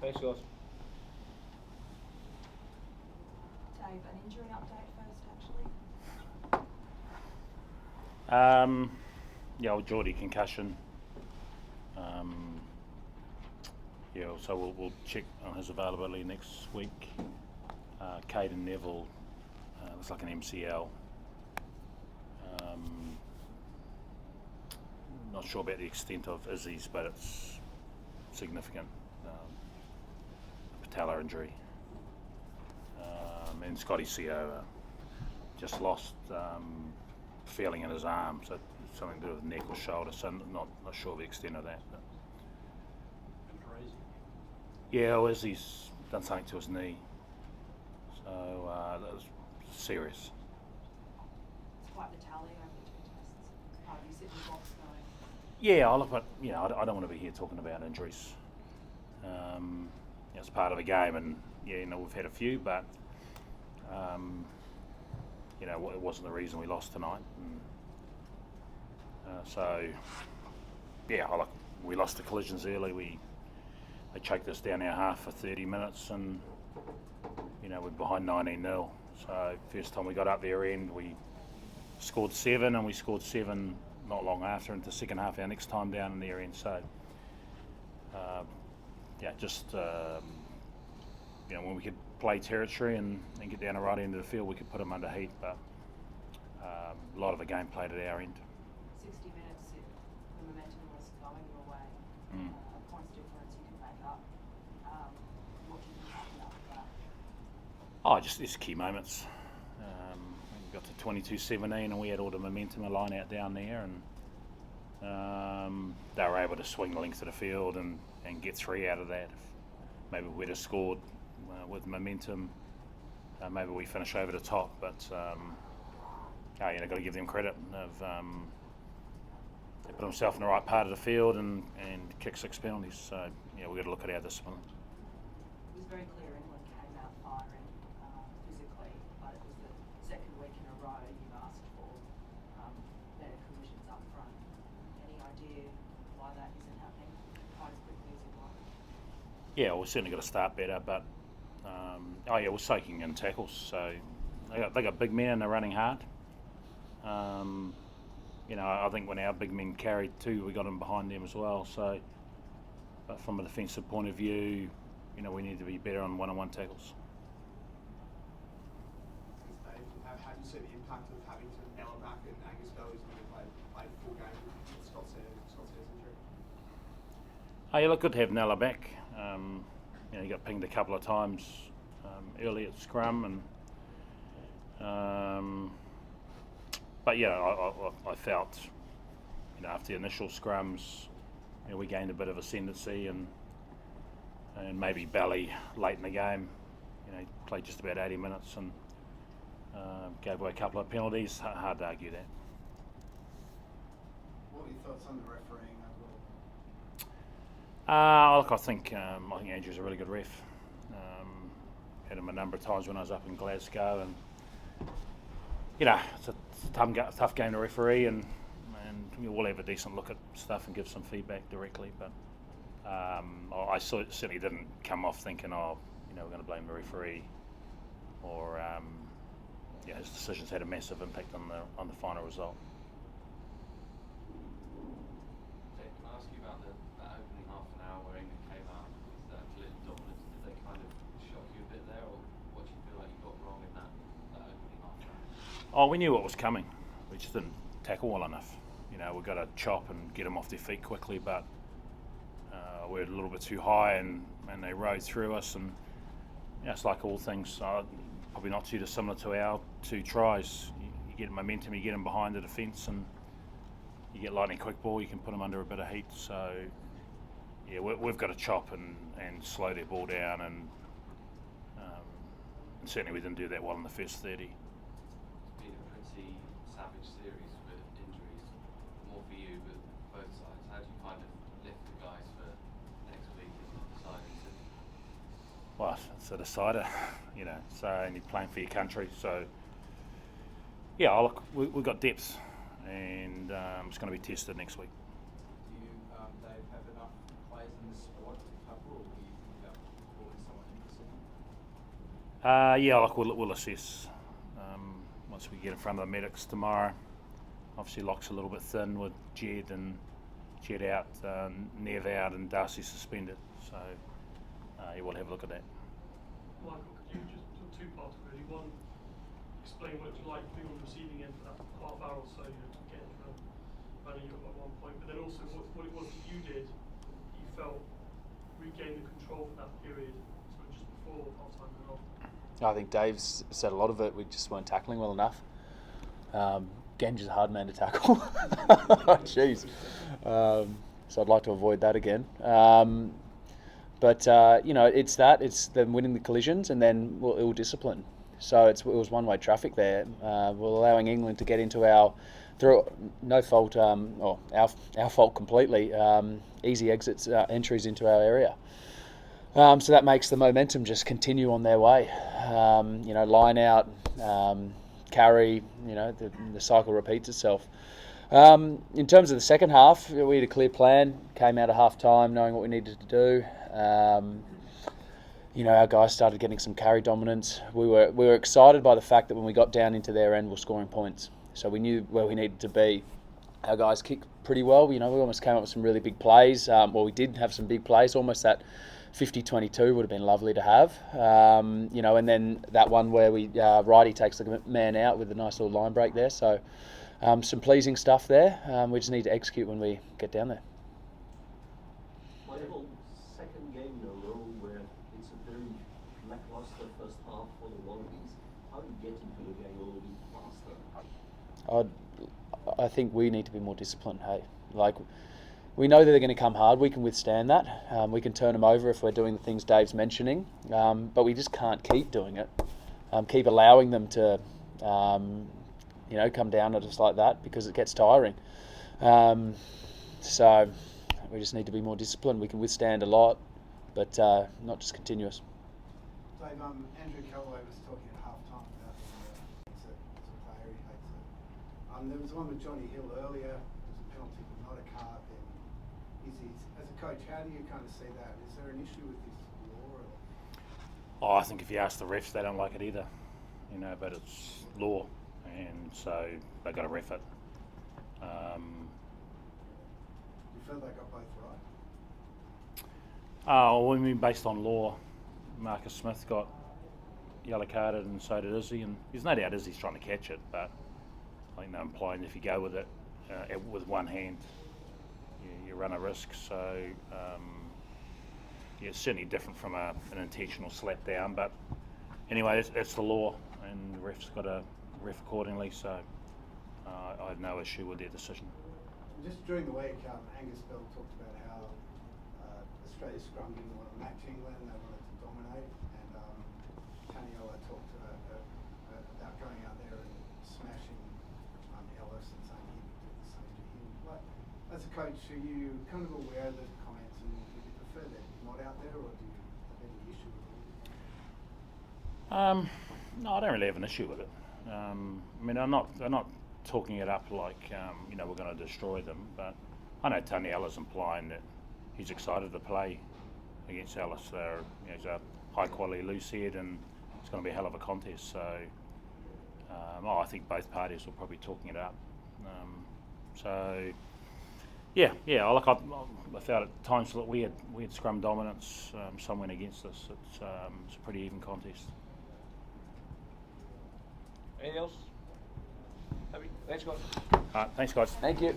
Thanks, guys. Dave, an injury update first, actually. Old Geordie concussion. So we'll check on his availability next week. Caden Neville looks like an MCL. Not sure about the extent of Izzy's, but it's significant. Patellar injury. And Scotty Seo just lost feeling in his arm, so something to do with neck or shoulder, so not sure of the extent of that. But Izzy's done something to his knee, so that was serious. It's quite the tally over the 2 tests. You sit in the box going. Yeah, I look at, I don't want to be here talking about injuries. It's part of the game, and we've had a few, but it wasn't the reason we lost tonight. We lost the collisions early. They choked us down our half for 30 minutes, and we're behind 19-0. So first time we got up their end, we scored 7, and we scored 7 not long after into the second half. Our next time down in their end. So when we could play territory and get down the right end of the field, we could put them under heat. But a lot of the game played at our end. 60 minutes, the momentum was going your way. A points difference you can make up. What do you think happened after that? Just these key moments. We got to 22-17, and we had all the momentum, a line out down there, and they were able to swing the length of the field and get 3 out of that. Maybe we'd have scored with momentum. Maybe we finish over the top, but got to give them credit. They put themselves in the right part of the field and kicked 6 penalties. So we've got to look at our discipline. It was very clear England came out firing physically, but it was the second week in a row you've asked for better collisions up front. Any idea why that isn't happening quite as quickly as you'd like? Yeah, we've certainly got to start better, but we're soaking in tackles. So they got big men and they're running hard. I think when our big men carried 2, we got them behind them as well. So, but from a defensive point of view, we need to be better on one-on-one tackles. Thanks, Dave. How do you see the impact of having to nail it back and Angus Belly's going to play full game with Scott's injury? Look good to have Nella back. He got pinged a couple of times early at scrum, but I felt after the initial scrums, we gained a bit of ascendancy and maybe Belly late in the game. He played just about 80 minutes and gave away a couple of penalties. Hard to argue that. What were your thoughts on the refereeing overall? I think Andrew's a really good ref. Had him a number of times when I was up in Glasgow, and it's a tough game to referee, and we'll have a decent look at stuff and give some feedback directly. But I certainly didn't come off thinking, we're going to blame the referee, or his decisions had a massive impact on the final result. Can I ask you about that opening half an hour where England came out with that clear dominance? Did they kind of shock you a bit there, or what do you feel like you got wrong in that opening half an hour? We knew what was coming. We just didn't tackle well enough. We've got to chop and get them off their feet quickly, but we're a little bit too high, and they rode through us. And it's like all things, probably not too dissimilar to our 2 tries. You get momentum, you get them behind the defence, and you get lightning quick ball, you can put them under a bit of heat. So we've got to chop and slow their ball down, and certainly we didn't do that well in the first 30. It's been a pretty savage series with injuries, more for you, but both sides. How do you kind of lift the guys for next week as a deciding to? Well, it's a decider, so, and you're playing for your country. So, we've got depth, and it's going to be tested next week. Do you, Dave, have enough players in the squad to cover, or do you think that Yeah, like we'll assess once we get in front of the medics tomorrow. Obviously, Locke's a little bit thin with Jed out, Nev out, and Darcy suspended. So yeah, we'll have a look at that. Michael, could you just two parts really? One, explain what it's like being on the receiving end for that half hour or so to get into running you at one point, but then also what it was that you did, you felt regain the control for that period, sort of just before half time and after. I think Dave's said a lot of it. We just weren't tackling well enough. Genge is a hard man to tackle. Jeez. So I'd like to avoid that again. But it's them winning the collisions and then ill discipline. So it was one-way traffic there. We're allowing England to get into our, through no fault, or our fault completely, easy exits, entries into our area. So that makes the momentum just continue on their way. Line out, carry, the cycle repeats itself. In terms of the second half, we had a clear plan, came out of half time knowing what we needed to do. Our guys started getting some carry dominance. We were excited by the fact that when we got down into their end, we're scoring points. So we knew where we needed to be. Our guys kicked pretty well. We almost came up with some really big plays. We did have some big plays, almost that 50-22 would have been lovely to have. And then that one where Righty takes the man out with a nice little line break there. So some pleasing stuff there. We just need to execute when we get down there. Michael, second game in a row where it's a very lackluster first half for the Wallabies. How do you get into the game a little bit faster? I think we need to be more disciplined. Hey, we know that they're going to come hard. We can withstand that. We can turn them over if we're doing the things Dave's mentioning. But we just can't keep doing it. Keep allowing them to, come down at us like that because it gets tiring. So we just need to be more disciplined. We can withstand a lot, but not just continuous. Dave, Andrew Callaway was talking at half-time about it's a player, he hates it. There was one with Johnny Hill earlier. There was a penalty but not a card. As a coach, how do you kind of see that? Is there an issue with this law? Oh, I think if you ask the refs, they don't like it either. But it's law, and so they got to ref it. You feel they got both right? I mean, based on law, Marcus Smith got yellow carded, and so did Izzy. And there's no doubt Izzy's trying to catch it, but I think they're implying if you go with it with one hand, you run a risk. So it's certainly different from an intentional slap down. But anyway, it's the law, and the refs got to ref accordingly. So I have no issue with their decision. Just during the week, Angus Bell talked about how Australia scrum didn't want to match England, they wanted to dominate, and Taniela talked about going out there and smashing Ellis and saying he would do the same to him. As a coach, are you kind of aware of the comments, and would you prefer they're not out there, or do you have any issue with it? No, I don't really have an issue with it. I'm not talking it up like we're going to destroy them, but I know Taniela's implying that he's excited to play against Ellis. He's a high quality loose head, and it's going to be a hell of a contest. So I think both parties were probably talking it up. I felt at times that we had scrum dominance. Some went against us. It's a pretty even contest. Anything else? Happy? Thanks, guys. Thanks, guys. Thank you.